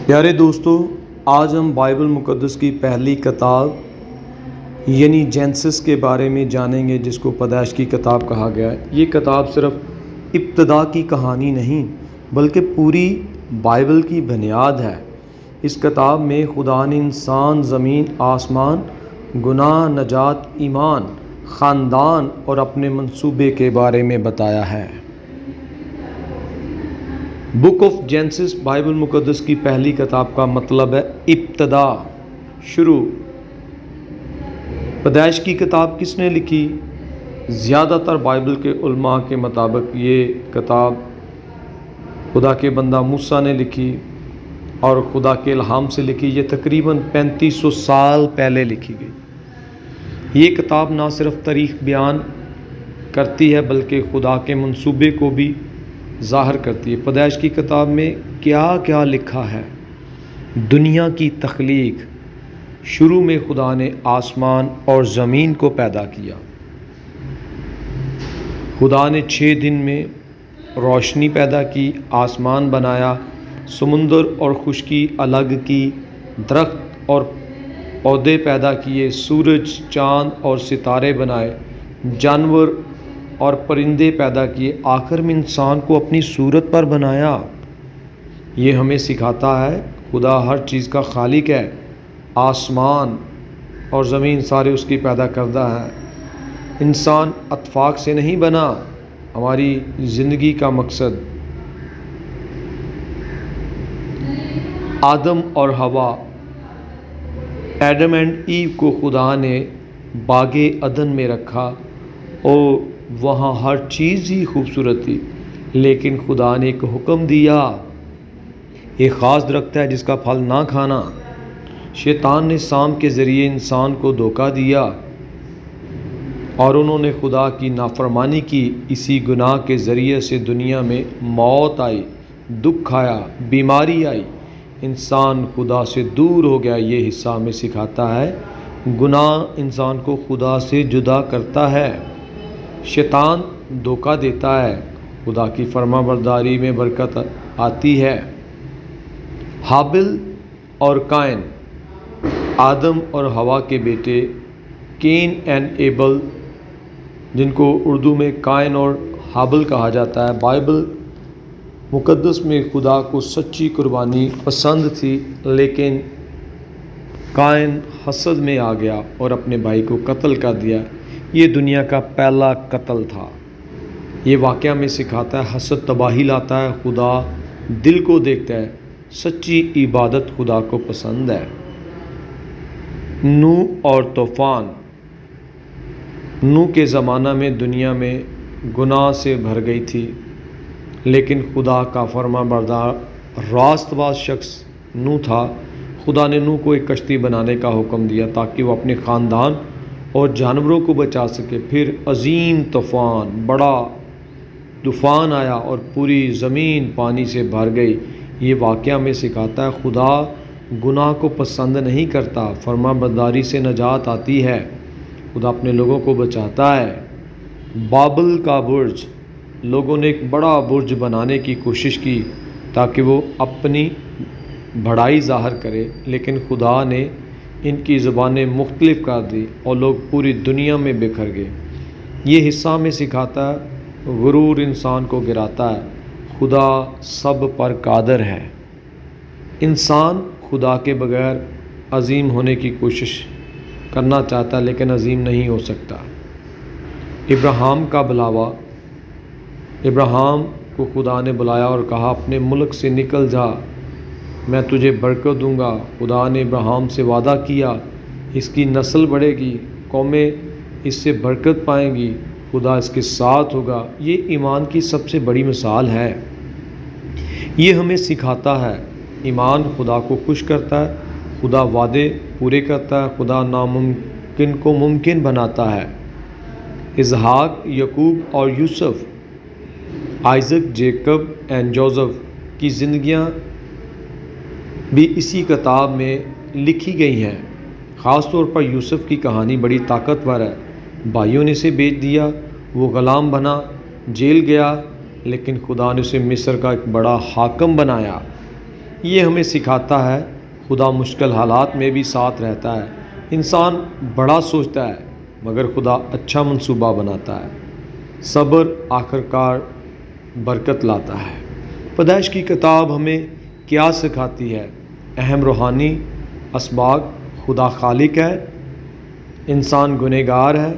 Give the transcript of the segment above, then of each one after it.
پیارے دوستو، آج ہم بائبل مقدس کی پہلی کتاب یعنی جینسس کے بارے میں جانیں گے، جس کو پیدائش کی کتاب کہا گیا ہے۔ یہ کتاب صرف ابتدا کی کہانی نہیں بلکہ پوری بائبل کی بنیاد ہے۔ اس کتاب میں خدا نے انسان، زمین، آسمان، گناہ، نجات، ایمان، خاندان اور اپنے منصوبے کے بارے میں بتایا ہے۔ بک آف جینسس بائبل مقدس کی پہلی کتاب کا مطلب ہے ابتدا، شروع۔ پیدائش کی کتاب کس نے لکھی؟ زیادہ تر بائبل کے علماء کے مطابق یہ کتاب خدا کے بندہ موسیٰ نے لکھی اور خدا کے الہام سے لکھی۔ یہ تقریباً 3500 سال پہلے لکھی گئی۔ یہ کتاب نہ صرف تاریخ بیان کرتی ہے بلکہ خدا کے منصوبے کو بھی ظاہر کرتی ہے۔ پیدائش کی کتاب میں کیا کیا لکھا ہے؟ دنیا کی تخلیق۔ شروع میں خدا نے آسمان اور زمین کو پیدا کیا۔ خدا نے 6 دن میں روشنی پیدا کی، آسمان بنایا، سمندر اور خشکی الگ کی، درخت اور پودے پیدا کیے، سورج، چاند اور ستارے بنائے، جانور اور پرندے پیدا کیے، آخر میں انسان کو اپنی صورت پر بنایا۔ یہ ہمیں سکھاتا ہے خدا ہر چیز کا خالق ہے۔ آسمان اور زمین سارے اس کی پیدا کردہ ہے۔ انسان اتفاق سے نہیں بنا، ہماری زندگی کا مقصد۔ آدم اور حوا، ایڈم اینڈ ایو کو خدا نے باغ عدن میں رکھا اور وہاں ہر چیز ہی خوبصورت تھی، لیکن خدا نے ایک حکم دیا، ایک خاص درخت ہے جس کا پھل نہ کھانا۔ شیطان نے سام کے ذریعے انسان کو دھوکہ دیا اور انہوں نے خدا کی نافرمانی کی۔ اسی گناہ کے ذریعے سے دنیا میں موت آئی، دکھ آیا، بیماری آئی، انسان خدا سے دور ہو گیا۔ یہ حصہ ہمیں سکھاتا ہے گناہ انسان کو خدا سے جدا کرتا ہے۔ شیطان دھوکہ دیتا ہے، خدا کی فرما برداری میں برکت آتی ہے۔ ہابل اور قائن، آدم اور حوا کے بیٹے، کین اینڈ ایبل، جن کو اردو میں قائن اور ہابل کہا جاتا ہے۔ بائبل مقدس میں خدا کو سچی قربانی پسند تھی، لیکن قائن حسد میں آ گیا اور اپنے بھائی کو قتل کر دیا۔ یہ دنیا کا پہلا قتل تھا۔ یہ واقعہ میں سکھاتا ہے حسد تباہی لاتا ہے، خدا دل کو دیکھتا ہے، سچی عبادت خدا کو پسند ہے۔ نوح اور طوفان۔ نوح کے زمانہ میں دنیا میں گناہ سے بھر گئی تھی، لیکن خدا کا فرما بردار راست باز شخص نوح تھا۔ خدا نے نوح کو ایک کشتی بنانے کا حکم دیا تاکہ وہ اپنے خاندان اور جانوروں کو بچا سکے۔ پھر عظیم طوفان، بڑا طوفان آیا اور پوری زمین پانی سے بھر گئی۔ یہ واقعہ میں سکھاتا ہے خدا گناہ کو پسند نہیں کرتا، فرما برداری سے نجات آتی ہے، خدا اپنے لوگوں کو بچاتا ہے۔ بابل کا برج، لوگوں نے ایک بڑا برج بنانے کی کوشش کی تاکہ وہ اپنی بڑائی ظاہر کرے، لیکن خدا نے ان کی زبانیں مختلف کر دی اور لوگ پوری دنیا میں بکھر گئے۔ یہ حصہ میں سکھاتا ہے غرور انسان کو گراتا ہے، خدا سب پر قادر ہے۔ انسان خدا کے بغیر عظیم ہونے کی کوشش کرنا چاہتا ہے لیکن عظیم نہیں ہو سکتا۔ ابراہیم کا بلاوا، ابراہیم کو خدا نے بلایا اور کہا اپنے ملک سے نکل جا، میں تجھے برکت دوں گا۔ خدا نے ابراہیم سے وعدہ کیا اس کی نسل بڑھے گی، قومیں اس سے برکت پائیں گی، خدا اس کے ساتھ ہوگا۔ یہ ایمان کی سب سے بڑی مثال ہے۔ یہ ہمیں سکھاتا ہے ایمان خدا کو خوش کرتا ہے، خدا وعدے پورے کرتا ہے، خدا ناممکن کو ممکن بناتا ہے۔ اسحاق، یعقوب اور یوسف، آئزک، جیکب اینڈ جوزف کی زندگیاں بھی اسی کتاب میں لکھی گئی ہیں۔ خاص طور پر یوسف کی کہانی بڑی طاقتور ہے۔ بھائیوں نے اسے بیچ دیا، وہ غلام بنا، جیل گیا، لیکن خدا نے اسے مصر کا ایک بڑا حاکم بنایا۔ یہ ہمیں سکھاتا ہے خدا مشکل حالات میں بھی ساتھ رہتا ہے۔ انسان بڑا سوچتا ہے مگر خدا اچھا منصوبہ بناتا ہے۔ صبر آخرکار برکت لاتا ہے۔ پیدائش کی کتاب ہمیں کیا سکھاتی ہے؟ اہم روحانی اسباق: خدا خالق ہے، انسان گنہگار ہے،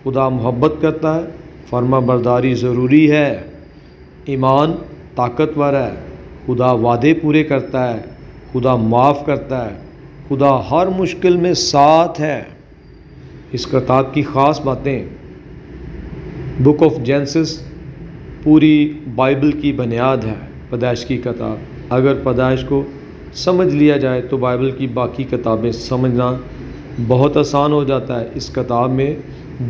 خدا محبت کرتا ہے، فرما برداری ضروری ہے، ایمان طاقتور ہے، خدا وعدے پورے کرتا ہے، خدا معاف کرتا ہے، خدا ہر مشکل میں ساتھ ہے۔ اس کتاب کی خاص باتیں: بک آف جینسس پوری بائبل کی بنیاد ہے۔ پیدائش کی کتاب، اگر پیدائش کو سمجھ لیا جائے تو بائبل کی باقی کتابیں سمجھنا بہت آسان ہو جاتا ہے۔ اس کتاب میں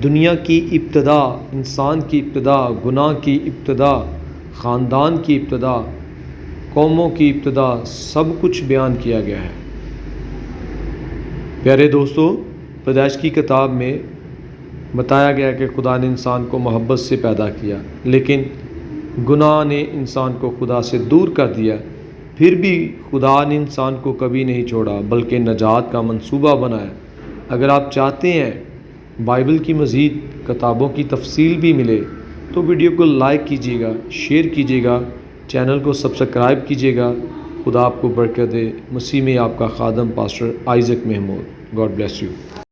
دنیا کی ابتدا، انسان کی ابتدا، گناہ کی ابتدا، خاندان کی ابتدا، قوموں کی ابتدا، سب کچھ بیان کیا گیا ہے۔ پیارے دوستو، پیدائش کی کتاب میں بتایا گیا کہ خدا نے انسان کو محبت سے پیدا کیا، لیکن گناہ نے انسان کو خدا سے دور کر دیا۔ پھر بھی خدا نے انسان کو کبھی نہیں چھوڑا بلکہ نجات کا منصوبہ بنایا۔ اگر آپ چاہتے ہیں بائبل کی مزید کتابوں کی تفصیل بھی ملے تو ویڈیو کو لائک کیجیے گا، شیئر کیجیے گا، چینل کو سبسکرائب کیجیے گا۔ خدا آپ کو برکت دے۔ مسیح میں آپ کا خادم pastor Isaac Mahmood. God bless you.